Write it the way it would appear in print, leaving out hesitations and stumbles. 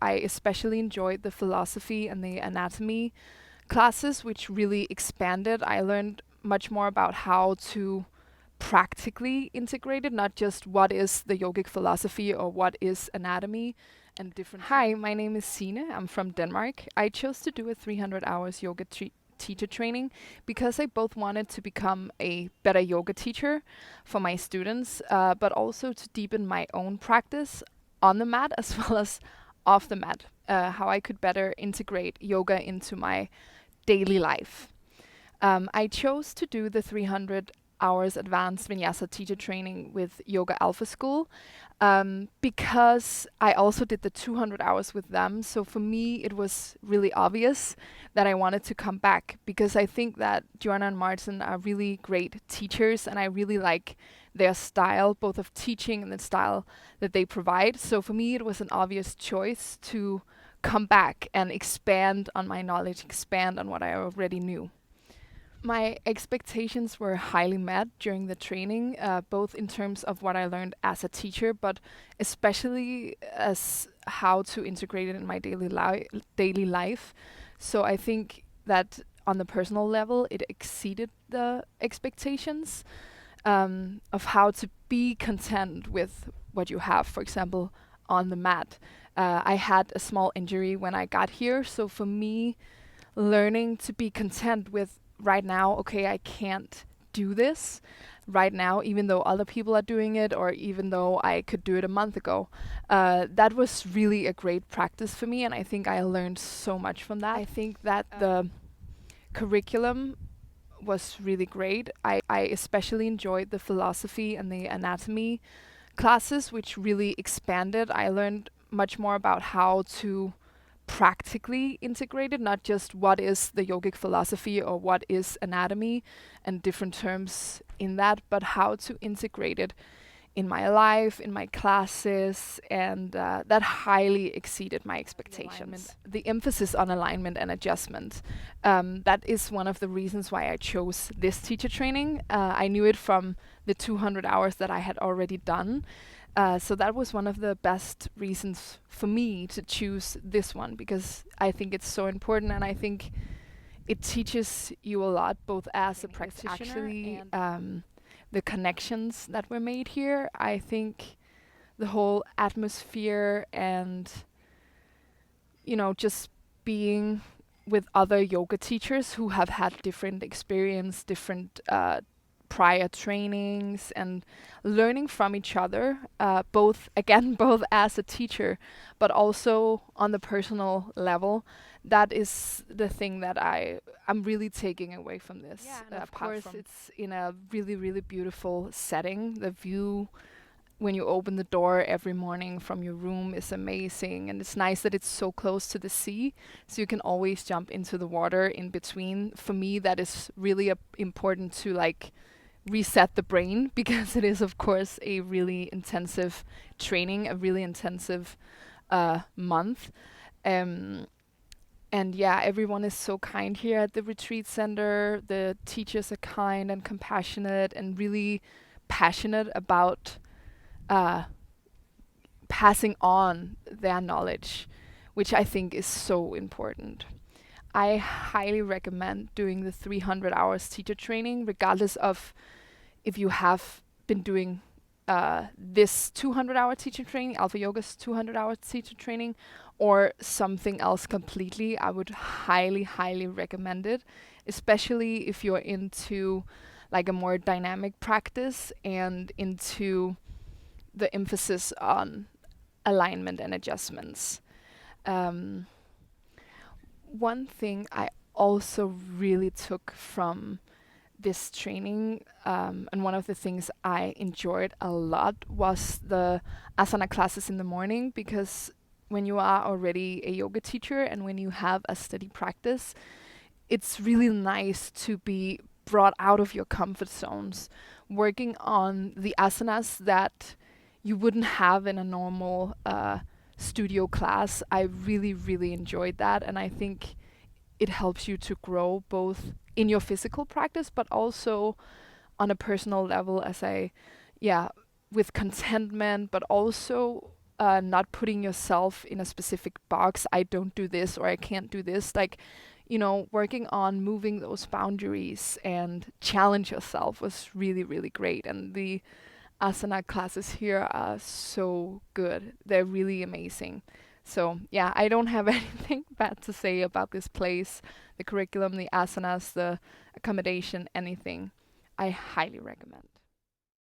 I especially enjoyed the philosophy and the anatomy classes, which really expanded. I learned much more about how to practically integrate it, not just what is the yogic philosophy or what is anatomy and different. Hi, my name is Signe. I'm from Denmark. I chose to do a 300 hours yoga teacher training because I both wanted to become a better yoga teacher for my students, but also to deepen my own practice on the mat as well as off the mat, how I could better integrate yoga into my daily life. I chose to do the 300 hours advanced vinyasa teacher training with Yoga Alpha School because I also did the 200 hours with them. So for me, it was really obvious that I wanted to come back because I think that Joanna and Martin are really great teachers and I really like their style, both of teaching and the style that they provide. So for me, it was an obvious choice to come back and expand on my knowledge, expand on what I already knew. My expectations were highly met during the training, both in terms of what I learned as a teacher, but especially as how to integrate it in my daily life. So I think that on the personal level, it exceeded the expectations of how to be content with what you have, for example, on the mat. I had a small injury when I got here, so for me, learning to be content with right now, okay, I can't do this right now, even though other people are doing it, or even though I could do it a month ago. That was really a great practice for me, and I think I learned so much from that. I think that the curriculum was really great. I especially enjoyed the philosophy and the anatomy classes, which really expanded. I learned much more about how to practically integrated, not just what is the yogic philosophy or what is anatomy and different terms in that, but how to integrate it in my life, in my classes, and that highly exceeded my expectations. The emphasis on alignment and adjustment, that is one of the reasons why I chose this teacher training. I knew it from the 200 hours that I had already done. So that was one of the best reasons for me to choose this one because I think it's so important and I think it teaches you a lot both as a practitioner actually, and the connections that were made here. I think the whole atmosphere and just being with other yoga teachers who have had different experience, different prior trainings and learning from each other, both as a teacher, but also on the personal level. That is the thing that I'm really taking away from this. Yeah, and of course it's in a really, really beautiful setting. The view when you open the door every morning from your room is amazing, and it's nice that it's so close to the sea, so you can always jump into the water in between. For me, that is really important to reset the brain because it is of course a really intensive training, a really intensive month. And yeah, everyone is so kind here at the retreat center. The teachers are kind and compassionate and really passionate about passing on their knowledge, which I think is so important. I highly recommend doing the 300 hours teacher training, regardless of if you have been doing this 200-hour teacher training, Alpha Yoga's 200-hour teacher training, or something else completely. I would highly, highly recommend it, especially if you're into a more dynamic practice and into the emphasis on alignment and adjustments. One thing I also really took from this training, and one of the things I enjoyed a lot was the asana classes in the morning, because when you are already a yoga teacher and when you have a steady practice, it's really nice to be brought out of your comfort zones, working on the asanas that you wouldn't have in a normal studio class. I really, really enjoyed that, and I think it helps you to grow both in your physical practice, but also on a personal level with contentment, but also not putting yourself in a specific box. I don't do this or I can't do this. Like, working on moving those boundaries and challenge yourself was really, really great. And the Asana classes here are so good. They're really amazing. So yeah, I don't have anything bad to say about this place, the curriculum, the asanas, the accommodation, anything. I highly recommend.